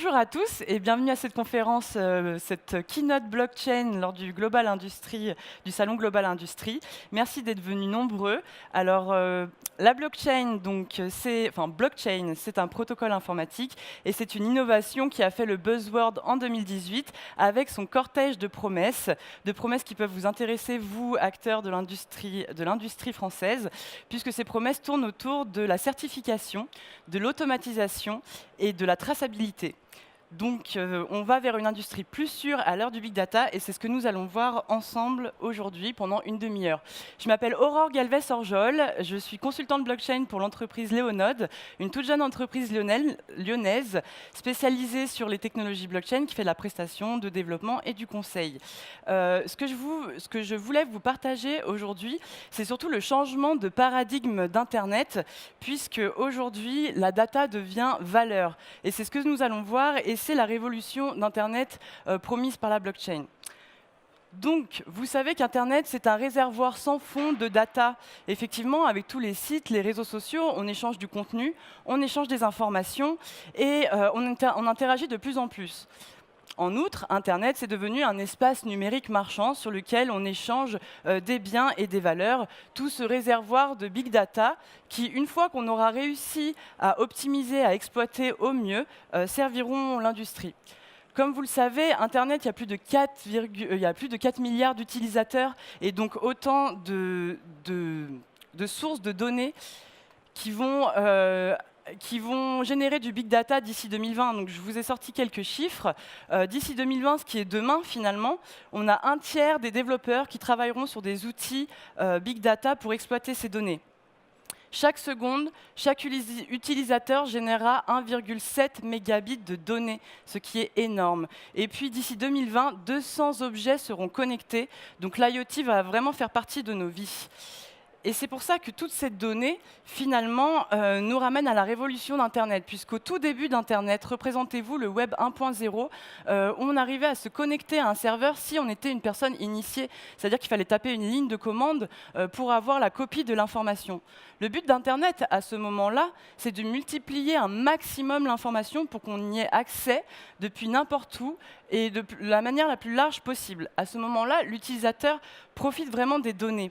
Bonjour à tous et bienvenue à cette conférence, cette keynote blockchain lors du salon Global Industrie. Merci d'être venus nombreux. Alors, la blockchain, blockchain, c'est un protocole informatique et c'est une innovation qui a fait le buzzword en 2018 avec son cortège de promesses qui peuvent vous intéresser, vous, acteurs de l'industrie française, puisque ces promesses tournent autour de la certification, de l'automatisation et de la traçabilité. Donc, on va vers une industrie plus sûre à l'heure du big data et c'est ce que nous allons voir ensemble aujourd'hui pendant une demi-heure. Je m'appelle Aurore Galvez-Orjol, je suis consultante blockchain pour l'entreprise Léonode, une toute jeune entreprise lyonnaise spécialisée sur les technologies blockchain qui fait de la prestation, de développement et du conseil. Ce que je voulais vous partager aujourd'hui, c'est surtout le changement de paradigme d'Internet, puisque aujourd'hui, la data devient valeur. Et c'est ce que nous allons voir, et c'est la révolution d'Internet promise par la blockchain. Donc, vous savez qu'Internet, c'est un réservoir sans fond de data. Effectivement, avec tous les sites, les réseaux sociaux, on échange du contenu, on échange des informations, et on interagit de plus en plus. En outre, Internet, c'est devenu un espace numérique marchand sur lequel on échange des biens et des valeurs, tout ce réservoir de big data qui, une fois qu'on aura réussi à optimiser, à exploiter au mieux, serviront l'industrie. Comme vous le savez, Internet, il y a plus de 4 milliards d'utilisateurs et donc autant de sources de données qui vont générer du big data d'ici 2020. Donc, je vous ai sorti quelques chiffres. D'ici 2020, ce qui est demain, finalement, on a un tiers des développeurs qui travailleront sur des outils big data pour exploiter ces données. Chaque seconde, chaque utilisateur générera 1,7 mégabits de données, ce qui est énorme. Et puis, d'ici 2020, 200 objets seront connectés. Donc, l'IoT va vraiment faire partie de nos vies. Et c'est pour ça que toute cette donnée, finalement, nous ramène à la révolution d'Internet, puisqu'au tout début d'Internet, représentez-vous le Web 1.0, on arrivait à se connecter à un serveur si on était une personne initiée, c'est-à-dire qu'il fallait taper une ligne de commande pour avoir la copie de l'information. Le but d'Internet, à ce moment-là, c'est de multiplier un maximum l'information pour qu'on y ait accès depuis n'importe où et de la manière la plus large possible. À ce moment-là, l'utilisateur profite vraiment des données.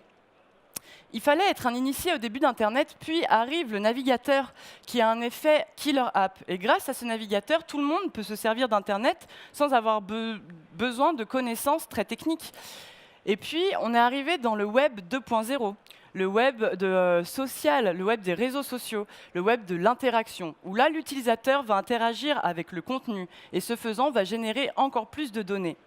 Il fallait être un initié au début d'Internet, puis arrive le navigateur qui a un effet killer app. Et grâce à ce navigateur, tout le monde peut se servir d'Internet sans avoir besoin de connaissances très techniques. Et puis, on est arrivé dans le web 2.0, le web social, le web des réseaux sociaux, le web de l'interaction, où là, l'utilisateur va interagir avec le contenu et ce faisant, va générer encore plus de données.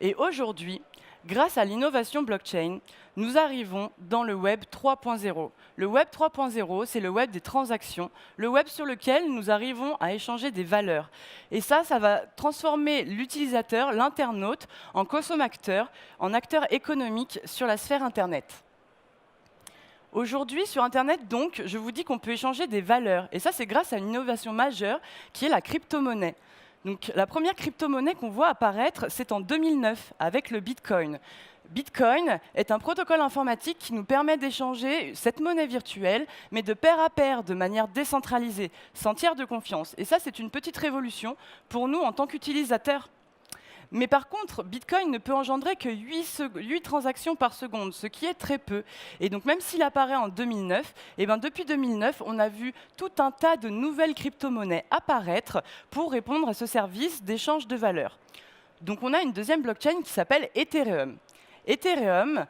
Et aujourd'hui, grâce à l'innovation blockchain, nous arrivons dans le Web 3.0. Le Web 3.0, c'est le web des transactions, le web sur lequel nous arrivons à échanger des valeurs. Et ça va transformer l'utilisateur, l'internaute, en consommateur, en acteur économique sur la sphère Internet. Aujourd'hui, sur Internet, donc, je vous dis qu'on peut échanger des valeurs. Et ça, c'est grâce à une innovation majeure qui est la crypto-monnaie. Donc, la première crypto-monnaie qu'on voit apparaître, c'est en 2009, avec le Bitcoin. Bitcoin est un protocole informatique qui nous permet d'échanger cette monnaie virtuelle, mais de pair à pair, de manière décentralisée, sans tiers de confiance. Et ça, c'est une petite révolution pour nous en tant qu'utilisateurs. Mais par contre, Bitcoin ne peut engendrer que 8 transactions par seconde, ce qui est très peu. Et donc, même s'il apparaît en 2009, depuis 2009, on a vu tout un tas de nouvelles crypto-monnaies apparaître pour répondre à ce service d'échange de valeurs. Donc, on a une deuxième blockchain qui s'appelle Ethereum. Ethereum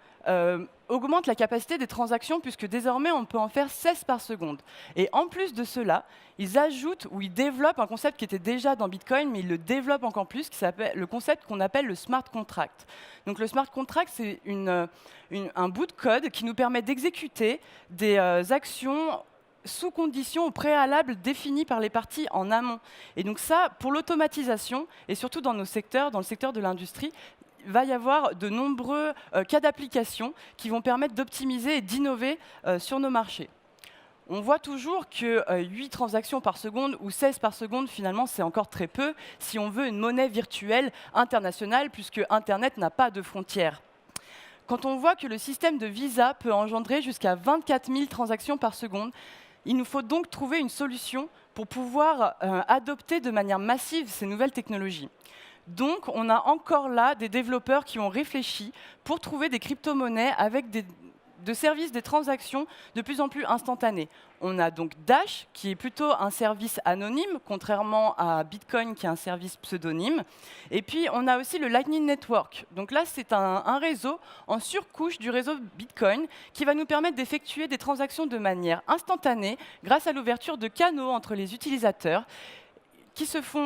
augmente la capacité des transactions puisque désormais, on peut en faire 16 par seconde. Et en plus de cela, ils ajoutent ou ils développent un concept qui était déjà dans Bitcoin, mais ils le développent encore plus, qui s'appelle le concept qu'on appelle le smart contract. Donc le smart contract, c'est un bout de code qui nous permet d'exécuter des actions sous conditions au préalable définies par les parties en amont. Et donc ça, pour l'automatisation, et surtout dans nos secteurs, dans le secteur de l'industrie, il va y avoir de nombreux cas d'application qui vont permettre d'optimiser et d'innover sur nos marchés. On voit toujours que 8 transactions par seconde ou 16 par seconde, finalement, c'est encore très peu si on veut une monnaie virtuelle internationale, puisque Internet n'a pas de frontières. Quand on voit que le système de Visa peut engendrer jusqu'à 24 000 transactions par seconde, Il nous faut donc trouver une solution pour pouvoir adopter de manière massive ces nouvelles technologies. Donc, on a encore là des développeurs qui ont réfléchi pour trouver des crypto-monnaies avec de services, des transactions de plus en plus instantanées. On a donc Dash, qui est plutôt un service anonyme, contrairement à Bitcoin, qui est un service pseudonyme. Et puis, on a aussi le Lightning Network. Donc là, c'est un réseau en surcouche du réseau Bitcoin qui va nous permettre d'effectuer des transactions de manière instantanée grâce à l'ouverture de canaux entre les utilisateurs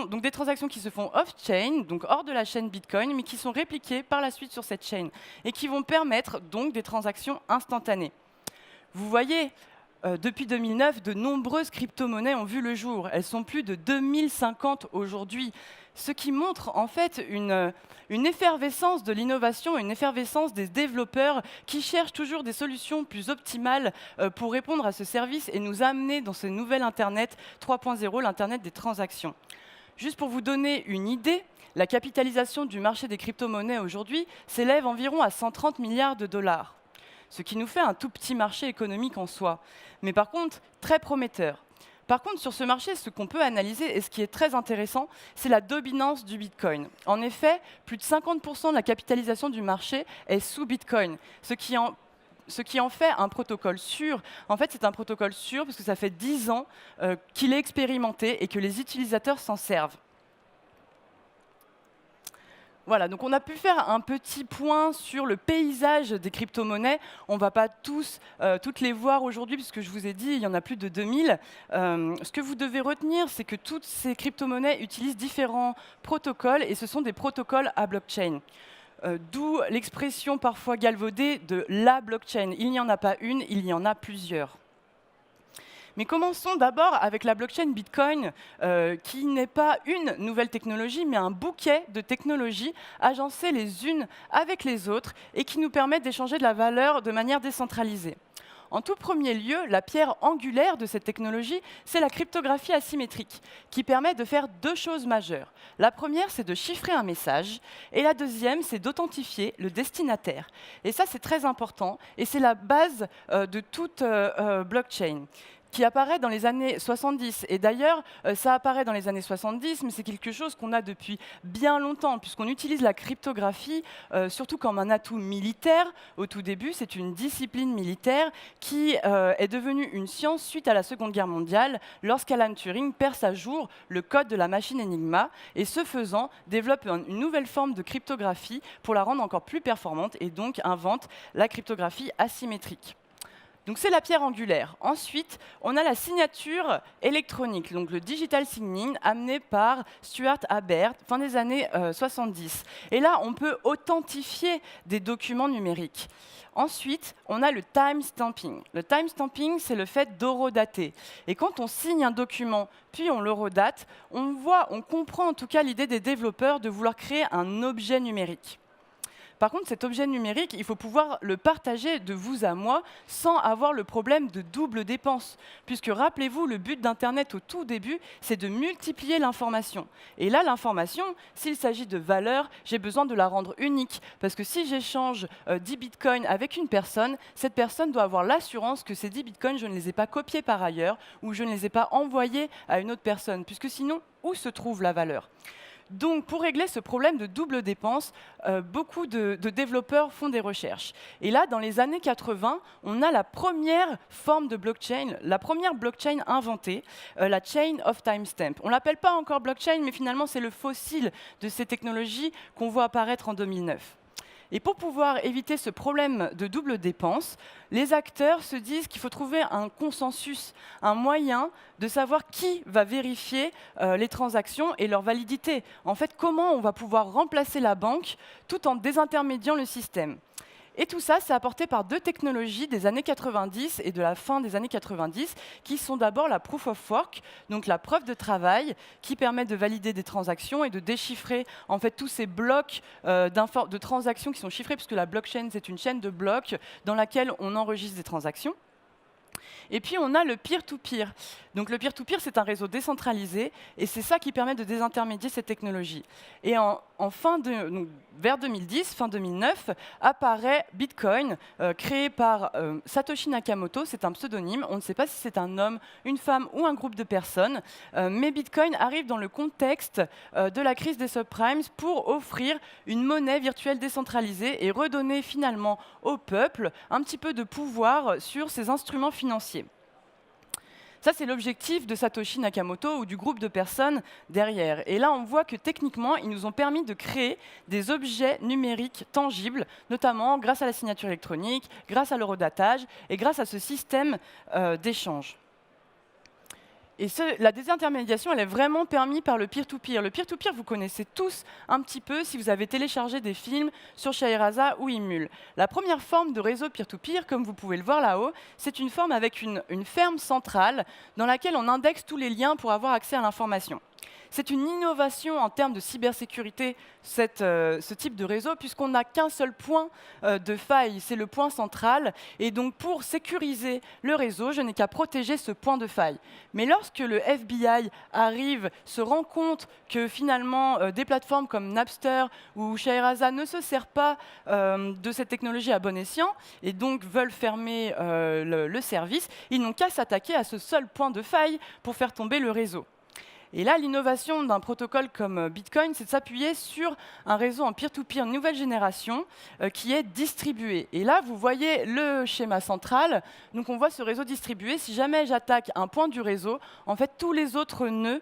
donc des transactions qui se font off-chain, donc hors de la chaîne Bitcoin, mais qui sont répliquées par la suite sur cette chaîne et qui vont permettre donc des transactions instantanées. Vous voyez, depuis 2009, de nombreuses crypto-monnaies ont vu le jour. Elles sont plus de 2050 aujourd'hui, ce qui montre en fait une effervescence de l'innovation, une effervescence des développeurs qui cherchent toujours des solutions plus optimales pour répondre à ce service et nous amener dans ce nouvel Internet 3.0, l'Internet des transactions. Juste pour vous donner une idée, la capitalisation du marché des crypto-monnaies aujourd'hui s'élève environ à 130 milliards de dollars, ce qui nous fait un tout petit marché économique en soi, mais par contre très prometteur. Par contre, sur ce marché, ce qu'on peut analyser et ce qui est très intéressant, c'est la dominance du Bitcoin. En effet, plus de 50% de la capitalisation du marché est sous Bitcoin, ce qui en fait un protocole sûr. En fait, c'est un protocole sûr parce que ça fait 10 ans qu'il est expérimenté et que les utilisateurs s'en servent. Voilà, donc on a pu faire un petit point sur le paysage des crypto-monnaies. On ne va pas toutes les voir aujourd'hui, puisque je vous ai dit, il y en a plus de 2000. Ce que vous devez retenir, c'est que toutes ces crypto-monnaies utilisent différents protocoles, et ce sont des protocoles à blockchain. D'où l'expression parfois galvaudée de la blockchain. Il n'y en a pas une, il y en a plusieurs. Mais commençons d'abord avec la blockchain Bitcoin, qui n'est pas une nouvelle technologie, mais un bouquet de technologies agencées les unes avec les autres et qui nous permettent d'échanger de la valeur de manière décentralisée. En tout premier lieu, la pierre angulaire de cette technologie, c'est la cryptographie asymétrique, qui permet de faire deux choses majeures. La première, c'est de chiffrer un message, et la deuxième, c'est d'authentifier le destinataire. Et ça, c'est très important, et c'est la base de toute blockchain, qui apparaît dans les années 70. Et d'ailleurs, ça apparaît dans les années 70, mais c'est quelque chose qu'on a depuis bien longtemps, puisqu'on utilise la cryptographie surtout comme un atout militaire. Au tout début, c'est une discipline militaire qui est devenue une science suite à la Seconde Guerre mondiale, lorsqu'Alan Turing perce à jour le code de la machine Enigma, et ce faisant, développe une nouvelle forme de cryptographie pour la rendre encore plus performante, et donc invente la cryptographie asymétrique. Donc c'est la pierre angulaire. Ensuite, on a la signature électronique, donc le digital signing amené par Stuart Haber, fin des années 70. Et là, on peut authentifier des documents numériques. Ensuite, on a le timestamping. Le timestamping, c'est le fait d'horodater. Et quand on signe un document, puis on l'horodate, on comprend en tout cas l'idée des développeurs de vouloir créer un objet numérique. Par contre, cet objet numérique, il faut pouvoir le partager de vous à moi sans avoir le problème de double dépense. Puisque rappelez-vous, le but d'Internet au tout début, c'est de multiplier l'information. Et là, l'information, s'il s'agit de valeur, j'ai besoin de la rendre unique. Parce que si j'échange 10 bitcoins avec une personne, cette personne doit avoir l'assurance que ces 10 bitcoins, je ne les ai pas copiés par ailleurs ou je ne les ai pas envoyés à une autre personne. Puisque sinon, où se trouve la valeur ? Donc, pour régler ce problème de double dépense, beaucoup de développeurs font des recherches. Et là, dans les années 80, on a la première forme de blockchain, la première blockchain inventée, la chain of timestamp. On ne l'appelle pas encore blockchain, mais finalement, c'est le fossile de ces technologies qu'on voit apparaître en 2009. Et pour pouvoir éviter ce problème de double dépense, les acteurs se disent qu'il faut trouver un consensus, un moyen de savoir qui va vérifier les transactions et leur validité. En fait, comment on va pouvoir remplacer la banque tout en désintermédiant le système. Et tout ça, c'est apporté par deux technologies des années 90 et de la fin des années 90, qui sont d'abord la proof of work, donc la preuve de travail, qui permet de valider des transactions et de déchiffrer en fait tous ces blocs de transactions qui sont chiffrés, puisque la blockchain, c'est une chaîne de blocs dans laquelle on enregistre des transactions. Et puis, on a le peer-to-peer. Donc, le peer-to-peer, c'est un réseau décentralisé et c'est ça qui permet de désintermédier cette technologie. Et donc, vers 2010, fin 2009, apparaît Bitcoin, créé par Satoshi Nakamoto. C'est un pseudonyme. On ne sait pas si c'est un homme, une femme ou un groupe de personnes. Mais Bitcoin arrive dans le contexte de la crise des subprimes pour offrir une monnaie virtuelle décentralisée et redonner finalement au peuple un petit peu de pouvoir sur ses instruments financiers. Ça, c'est l'objectif de Satoshi Nakamoto ou du groupe de personnes derrière. Et là, on voit que techniquement, ils nous ont permis de créer des objets numériques tangibles, notamment grâce à la signature électronique, grâce à l'eurodatage et grâce à ce système d'échange. Et la désintermédiation, elle est vraiment permise par le peer-to-peer. Le peer-to-peer, vous connaissez tous un petit peu si vous avez téléchargé des films sur Shahrazad ou Imul. La première forme de réseau peer-to-peer, comme vous pouvez le voir là-haut, c'est une forme avec une ferme centrale dans laquelle on indexe tous les liens pour avoir accès à l'information. C'est une innovation en termes de cybersécurité, ce type de réseau, puisqu'on n'a qu'un seul point de faille, c'est le point central. Et donc, pour sécuriser le réseau, je n'ai qu'à protéger ce point de faille. Mais lorsque le FBI arrive, se rend compte que finalement, des plateformes comme Napster ou Shahrazad ne se servent pas de cette technologie à bon escient, et donc veulent fermer le service, ils n'ont qu'à s'attaquer à ce seul point de faille pour faire tomber le réseau. Et là, l'innovation d'un protocole comme Bitcoin, c'est de s'appuyer sur un réseau en peer-to-peer nouvelle génération qui est distribué. Et là, vous voyez le schéma central. Donc, on voit ce réseau distribué. Si jamais j'attaque un point du réseau, en fait, tous les autres nœuds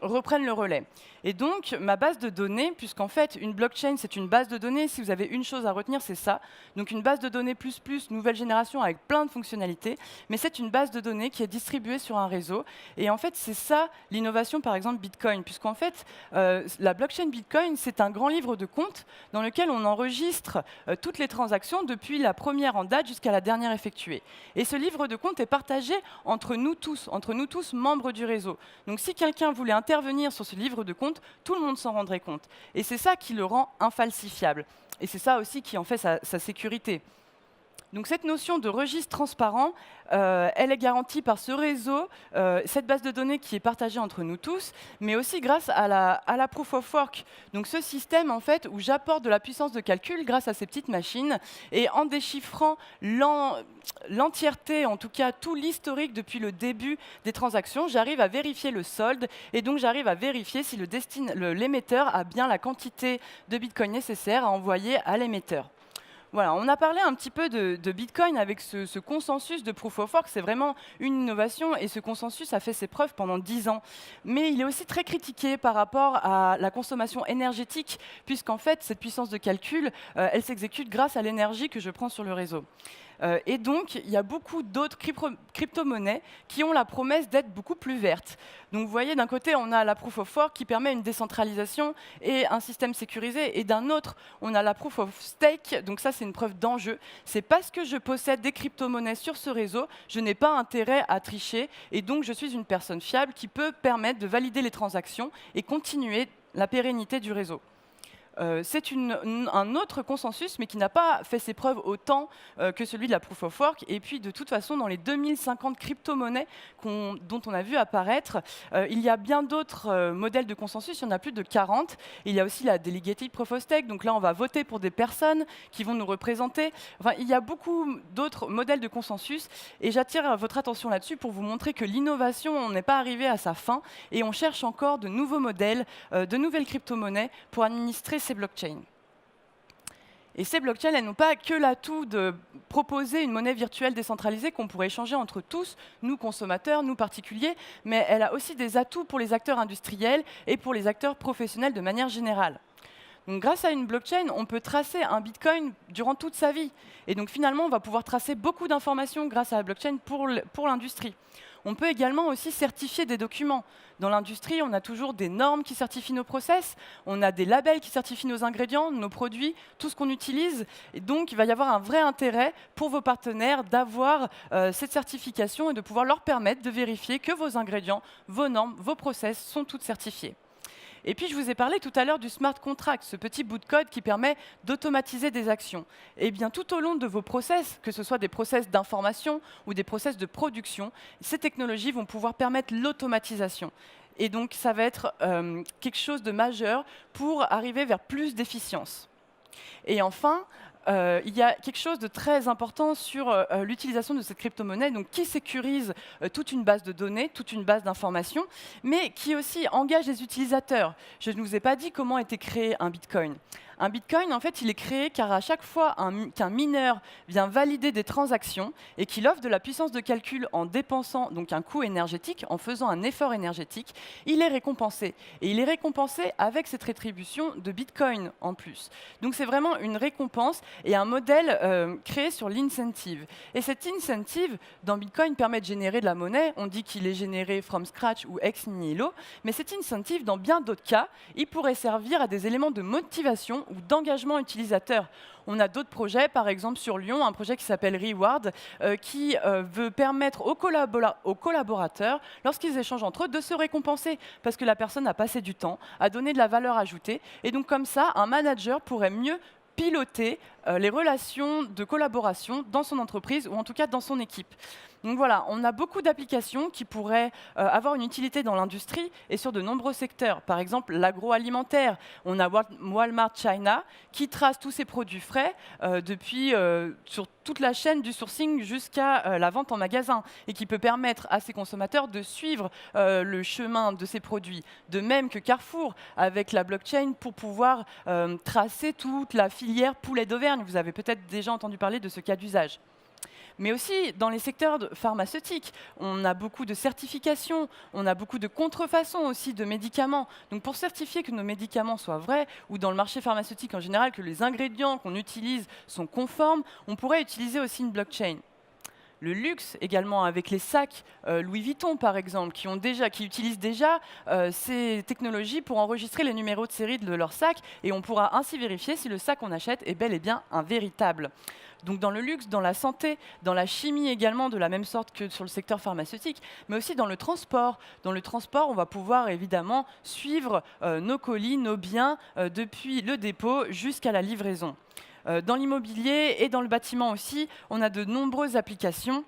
reprennent le relais. Et donc, ma base de données, puisqu'en fait, une blockchain, c'est une base de données. Si vous avez une chose à retenir, c'est ça. Donc, une base de données plus, nouvelle génération avec plein de fonctionnalités. Mais c'est une base de données qui est distribuée sur un réseau. Et en fait, c'est ça l'innovation, par exemple, Bitcoin. Puisqu'en fait, la blockchain Bitcoin, c'est un grand livre de comptes dans lequel on enregistre toutes les transactions depuis la première en date jusqu'à la dernière effectuée. Et ce livre de comptes est partagé entre nous tous membres du réseau. Donc, si quelqu'un voulait intervenir sur ce livre de comptes, tout le monde s'en rendrait compte. Et c'est ça qui le rend infalsifiable. Et c'est ça aussi qui en fait sa sécurité. Donc cette notion de registre transparent, elle est garantie par ce réseau, cette base de données qui est partagée entre nous tous, mais aussi grâce à la proof of work. Donc ce système en fait où j'apporte de la puissance de calcul grâce à ces petites machines et en déchiffrant l'entièreté, en tout cas tout l'historique depuis le début des transactions, j'arrive à vérifier le solde et donc j'arrive à vérifier si l'émetteur a bien la quantité de Bitcoin nécessaire à envoyer à l'émetteur. Voilà, on a parlé un petit peu de Bitcoin avec ce consensus de Proof of Work. C'est vraiment une innovation et ce consensus a fait ses preuves pendant 10 ans. Mais il est aussi très critiqué par rapport à la consommation énergétique, puisqu'en fait, cette puissance de calcul, elle s'exécute grâce à l'énergie que je prends sur le réseau. Et donc, il y a beaucoup d'autres crypto-monnaies qui ont la promesse d'être beaucoup plus vertes. Donc, vous voyez, d'un côté, on a la Proof of Work qui permet une décentralisation et un système sécurisé. Et d'un autre, on a la Proof of Stake. Donc, ça, c'est une preuve d'enjeu. C'est parce que je possède des crypto-monnaies sur ce réseau, je n'ai pas intérêt à tricher. Et donc, je suis une personne fiable qui peut permettre de valider les transactions et continuer la pérennité du réseau. C'est un autre consensus, mais qui n'a pas fait ses preuves autant que celui de la Proof of Work. Et puis, de toute façon, dans les 2050 crypto-monnaies dont on a vu apparaître, il y a bien d'autres modèles de consensus. Il y en a plus de 40. Il y a aussi la Delegated Proof of Stake. Donc là, on va voter pour des personnes qui vont nous représenter. Enfin, il y a beaucoup d'autres modèles de consensus. Et j'attire votre attention là-dessus pour vous montrer que l'innovation, on n'est pas arrivé à sa fin. Et on cherche encore de nouveaux modèles, de nouvelles crypto-monnaies pour administrer ces blockchains. Et ces blockchains, elles n'ont pas que l'atout de proposer une monnaie virtuelle décentralisée qu'on pourrait échanger entre tous, nous consommateurs, nous particuliers, mais elle a aussi des atouts pour les acteurs industriels et pour les acteurs professionnels de manière générale. Donc, grâce à une blockchain, on peut tracer un Bitcoin durant toute sa vie. Et donc finalement, on va pouvoir tracer beaucoup d'informations grâce à la blockchain pour l'industrie. On peut également aussi certifier des documents. Dans l'industrie, on a toujours des normes qui certifient nos process, on a des labels qui certifient nos ingrédients, nos produits, tout ce qu'on utilise. Et donc, il va y avoir un vrai intérêt pour vos partenaires d'avoir cette certification et de pouvoir leur permettre de vérifier que vos ingrédients, vos normes, vos process sont toutes certifiés. Et puis, je vous ai parlé tout à l'heure du smart contract, ce petit bout de code qui permet d'automatiser des actions. Et bien, tout au long de vos process, que ce soit des process d'information ou des process de production, ces technologies vont pouvoir permettre l'automatisation. Et donc, ça va être quelque chose de majeur pour arriver vers plus d'efficience. Et enfin, il y a quelque chose de très important sur l'utilisation de cette crypto-monnaie, donc qui sécurise toute une base de données, toute une base d'informations, mais qui aussi engage les utilisateurs. Je ne vous ai pas dit comment était créé un Bitcoin. Un Bitcoin, en fait, il est créé car à chaque fois qu'un mineur vient valider des transactions et qu'il offre de la puissance de calcul en dépensant donc un coût énergétique, en faisant un effort énergétique, il est récompensé. Et il est récompensé avec cette rétribution de Bitcoin en plus. Donc c'est vraiment une récompense et un modèle créé sur l'incentive. Et cet incentive dans Bitcoin permet de générer de la monnaie. On dit qu'il est généré from scratch ou ex nihilo, mais cet incentive, dans bien d'autres cas, il pourrait servir à des éléments de motivation ou d'engagement utilisateur. On a d'autres projets, par exemple sur Lyon, un projet qui s'appelle Reward, qui veut permettre aux collaborateurs, lorsqu'ils échangent entre eux, de se récompenser, parce que la personne a passé du temps, a donné de la valeur ajoutée, et donc comme ça, un manager pourrait mieux piloter les relations de collaboration dans son entreprise, ou en tout cas dans son équipe. Donc voilà, on a beaucoup d'applications qui pourraient avoir une utilité dans l'industrie et sur de nombreux secteurs. Par exemple, l'agroalimentaire. On a Walmart China qui trace tous ses produits frais depuis sur toute la chaîne du sourcing jusqu'à la vente en magasin et qui peut permettre à ses consommateurs de suivre le chemin de ces produits. De même que Carrefour avec la blockchain pour pouvoir tracer toute la filière poulet d'Auvergne. Vous avez peut-être déjà entendu parler de ce cas d'usage. Mais aussi dans les secteurs pharmaceutiques, on a beaucoup de certifications, on a beaucoup de contrefaçons aussi de médicaments. Donc pour certifier que nos médicaments soient vrais, ou dans le marché pharmaceutique en général, que les ingrédients qu'on utilise sont conformes, on pourrait utiliser aussi une blockchain. Le luxe également, avec les sacs Louis Vuitton par exemple, qui utilisent déjà ces technologies pour enregistrer les numéros de série de leurs sacs, et on pourra ainsi vérifier si le sac qu'on achète est bel et bien un véritable. Donc dans le luxe, dans la santé, dans la chimie également, de la même sorte que sur le secteur pharmaceutique, mais aussi dans le transport. Dans le transport, on va pouvoir évidemment suivre nos colis, nos biens, depuis le dépôt jusqu'à la livraison. Dans l'immobilier et dans le bâtiment aussi, on a de nombreuses applications.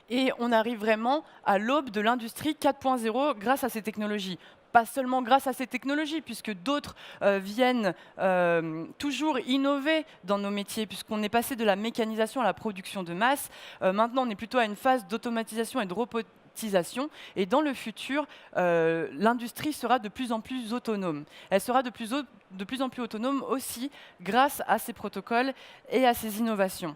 Et on arrive vraiment à l'aube de l'industrie 4.0 grâce à ces technologies. Pas seulement grâce à ces technologies, puisque d'autres viennent toujours innover dans nos métiers, puisqu'on est passé de la mécanisation à la production de masse. Maintenant, on est plutôt à une phase d'automatisation et de robotisation. Et dans le futur, l'industrie sera de plus en plus autonome. Elle sera de plus en plus autonome aussi grâce à ces protocoles et à ces innovations.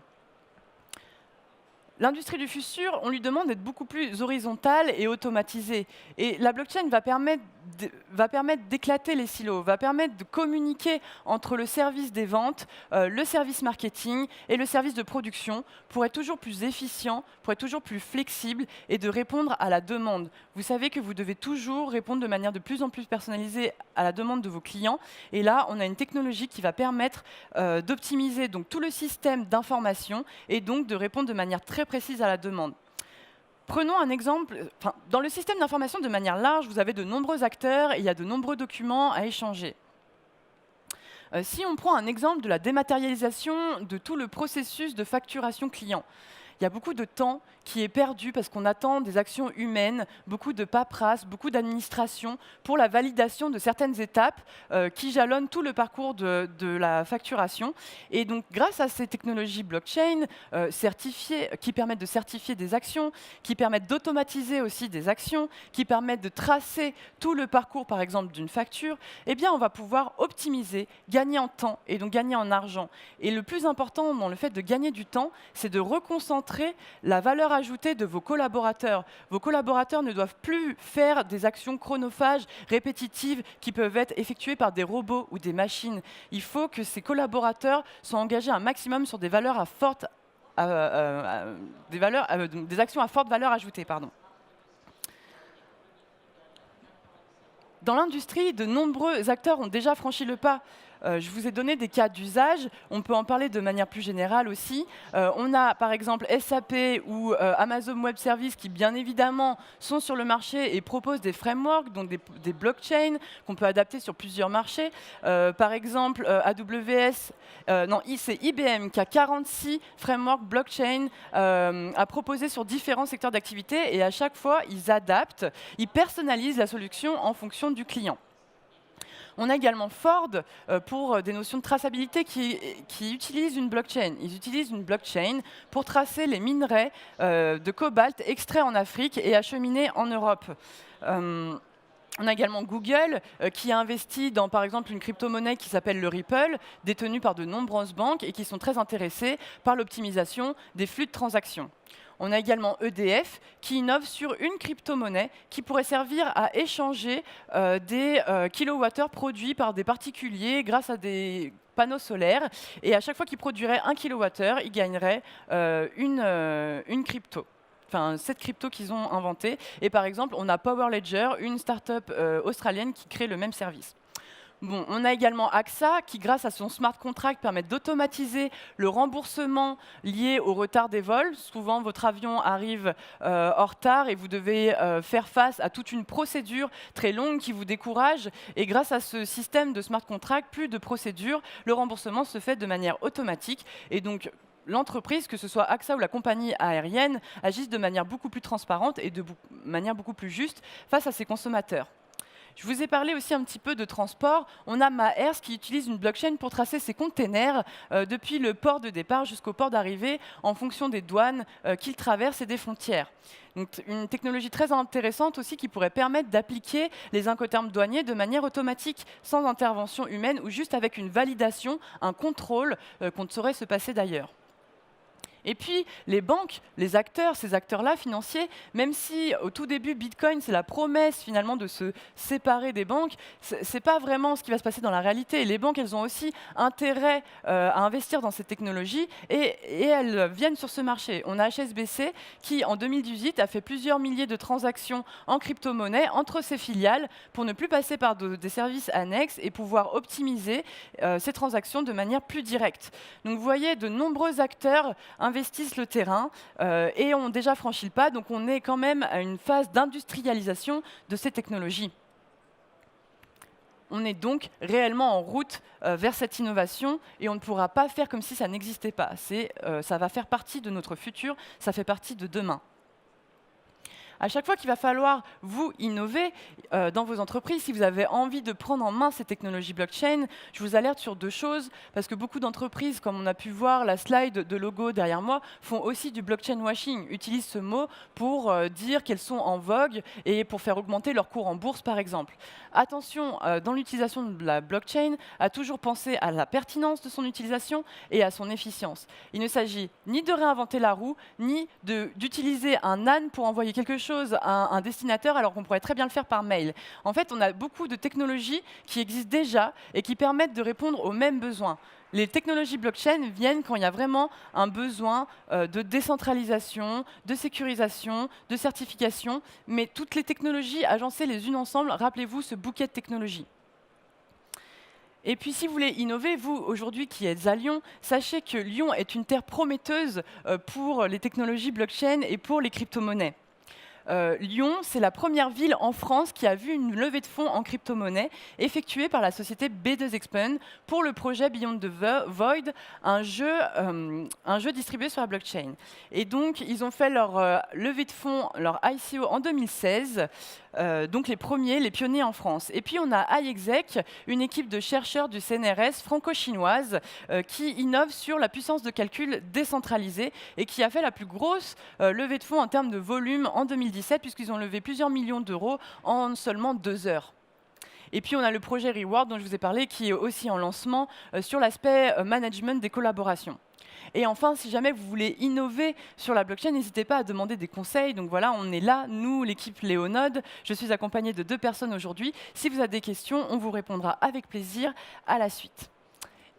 L'industrie du futur, on lui demande d'être beaucoup plus horizontale et automatisée. Et la blockchain va permettre d'éclater les silos, va permettre de communiquer entre le service des ventes, le service marketing et le service de production pour être toujours plus efficient, pour être toujours plus flexible et de répondre à la demande. Vous savez que vous devez toujours répondre de manière de plus en plus personnalisée à la demande de vos clients. Et là, on a une technologie qui va permettre d'optimiser donc tout le système d'information et donc de répondre de manière très précise à la demande. Prenons un exemple. Dans le système d'information, de manière large, vous avez de nombreux acteurs et il y a de nombreux documents à échanger. Si on prend un exemple de la dématérialisation de tout le processus de facturation client, il y a beaucoup de temps qui est perdu parce qu'on attend des actions humaines, beaucoup de paperasse, beaucoup d'administration pour la validation de certaines étapes qui jalonnent tout le parcours de la facturation. Et donc, grâce à ces technologies blockchain certifiées, qui permettent de certifier des actions, qui permettent d'automatiser aussi des actions, qui permettent de tracer tout le parcours, par exemple, d'une facture, eh bien, on va pouvoir optimiser, gagner en temps et donc gagner en argent. Et le plus important dans le fait de gagner du temps, c'est de reconcentrer la valeur ajoutée de vos collaborateurs. Vos collaborateurs ne doivent plus faire des actions chronophages, répétitives, qui peuvent être effectuées par des robots ou des machines. Il faut que ces collaborateurs soient engagés un maximum sur des valeurs à forte, des actions à forte valeur ajoutée. Pardon. Dans l'industrie, de nombreux acteurs ont déjà franchi le pas. Je vous ai donné des cas d'usage. On peut en parler de manière plus générale aussi. On a par exemple SAP ou Amazon Web Services qui, bien évidemment, sont sur le marché et proposent des frameworks, donc des blockchains qu'on peut adapter sur plusieurs marchés. Par exemple, AWS, c'est IBM qui a 46 frameworks blockchain à proposer sur différents secteurs d'activité, et à chaque fois, ils adaptent, ils personnalisent la solution en fonction du client. On a également Ford pour des notions de traçabilité qui utilisent une blockchain. Ils utilisent une blockchain pour tracer les minerais de cobalt extraits en Afrique et acheminés en Europe. On a également Google qui a investi dans, par exemple, une crypto-monnaie qui s'appelle le Ripple, détenue par de nombreuses banques et qui sont très intéressées par l'optimisation des flux de transactions. On a également EDF qui innove sur une crypto-monnaie qui pourrait servir à échanger des kilowattheures produits par des particuliers grâce à des panneaux solaires. Et à chaque fois qu'ils produiraient 1 kilowattheure, ils gagneraient une crypto. Enfin, cette crypto qu'ils ont inventée. Et par exemple, on a Power Ledger, une start-up australienne qui crée le même service. Bon, on a également AXA qui, grâce à son smart contract, permet d'automatiser le remboursement lié au retard des vols. Souvent, votre avion arrive en retard et vous devez faire face à toute une procédure très longue qui vous décourage. Et grâce à ce système de smart contract, plus de procédures, le remboursement se fait de manière automatique. Et donc, l'entreprise, que ce soit AXA ou la compagnie aérienne, agissent de manière beaucoup plus transparente et de manière beaucoup plus juste face à ses consommateurs. Je vous ai parlé aussi un petit peu de transport. On a Maersk qui utilise une blockchain pour tracer ses containers depuis le port de départ jusqu'au port d'arrivée en fonction des douanes qu'ils traversent et des frontières. Donc, une technologie très intéressante aussi qui pourrait permettre d'appliquer les incoterms douaniers de manière automatique, sans intervention humaine ou juste avec une validation, un contrôle qu'on ne saurait se passer d'ailleurs. Et puis, les banques, les acteurs, ces acteurs-là financiers, même si au tout début, Bitcoin, c'est la promesse finalement de se séparer des banques, ce n'est pas vraiment ce qui va se passer dans la réalité. Et les banques, elles ont aussi intérêt à investir dans ces technologies et elles viennent sur ce marché. On a HSBC qui, en 2018, a fait plusieurs milliers de transactions en crypto-monnaie entre ses filiales pour ne plus passer par des services annexes et pouvoir optimiser ces transactions de manière plus directe. Donc, vous voyez, de nombreux acteurs investissent le terrain et ont déjà franchi le pas. Donc on est quand même à une phase d'industrialisation de ces technologies. On est donc réellement en route vers cette innovation et on ne pourra pas faire comme si ça n'existait pas. Ça va faire partie de notre futur, ça fait partie de demain. À chaque fois qu'il va falloir vous innover dans vos entreprises, si vous avez envie de prendre en main ces technologies blockchain, je vous alerte sur deux choses, parce que beaucoup d'entreprises, comme on a pu voir la slide de logo derrière moi, font aussi du blockchain washing, utilisent ce mot pour dire qu'elles sont en vogue et pour faire augmenter leur cours en bourse, par exemple. Attention, dans l'utilisation de la blockchain, à toujours penser à la pertinence de son utilisation et à son efficience. Il ne s'agit ni de réinventer la roue, ni d'utiliser un âne pour envoyer quelque chose à un destinataire alors qu'on pourrait très bien le faire par mail. En fait, on a beaucoup de technologies qui existent déjà et qui permettent de répondre aux mêmes besoins. Les technologies blockchain viennent quand il y a vraiment un besoin de décentralisation, de sécurisation, de certification, mais toutes les technologies agencées les unes ensemble, rappelez-vous ce bouquet de technologies. Et puis, si vous voulez innover, vous, aujourd'hui, qui êtes à Lyon, sachez que Lyon est une terre prometteuse pour les technologies blockchain et pour les crypto-monnaies. Lyon, c'est la première ville en France qui a vu une levée de fonds en crypto-monnaie effectuée par la société B2Expand pour le projet Beyond the Void, un jeu distribué sur la blockchain. Et donc, ils ont fait leur levée de fonds, leur ICO en 2016, donc les premiers, les pionniers en France. Et puis, on a iExec, une équipe de chercheurs du CNRS franco-chinoise qui innove sur la puissance de calcul décentralisée et qui a fait la plus grosse levée de fonds en termes de volume en 2017, puisqu'ils ont levé plusieurs millions d'euros en seulement 2 heures. Et puis, on a le projet Reward, dont je vous ai parlé, qui est aussi en lancement sur l'aspect management des collaborations. Et enfin, si jamais vous voulez innover sur la blockchain, n'hésitez pas à demander des conseils. Donc voilà, on est là, nous, l'équipe Léonode. Je suis accompagnée de 2 personnes aujourd'hui. Si vous avez des questions, on vous répondra avec plaisir à la suite.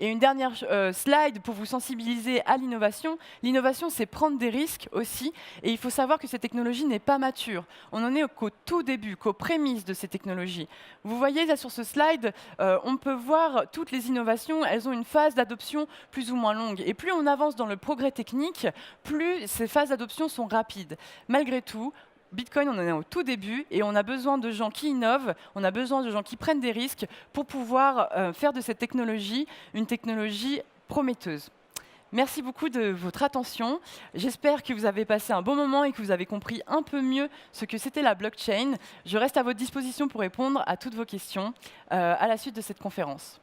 Et une dernière slide pour vous sensibiliser à l'innovation. L'innovation, c'est prendre des risques aussi. Et il faut savoir que cette technologie n'est pas mature. On en est qu'au tout début, qu'aux prémices de ces technologies. Vous voyez là sur ce slide, on peut voir toutes les innovations. Elles ont une phase d'adoption plus ou moins longue. Et plus on avance dans le progrès technique, plus ces phases d'adoption sont rapides. Malgré tout, Bitcoin, on en est au tout début et on a besoin de gens qui innovent, on a besoin de gens qui prennent des risques pour pouvoir faire de cette technologie une technologie prometteuse. Merci beaucoup de votre attention. J'espère que vous avez passé un bon moment et que vous avez compris un peu mieux ce que c'était la blockchain. Je reste à votre disposition pour répondre à toutes vos questions à la suite de cette conférence.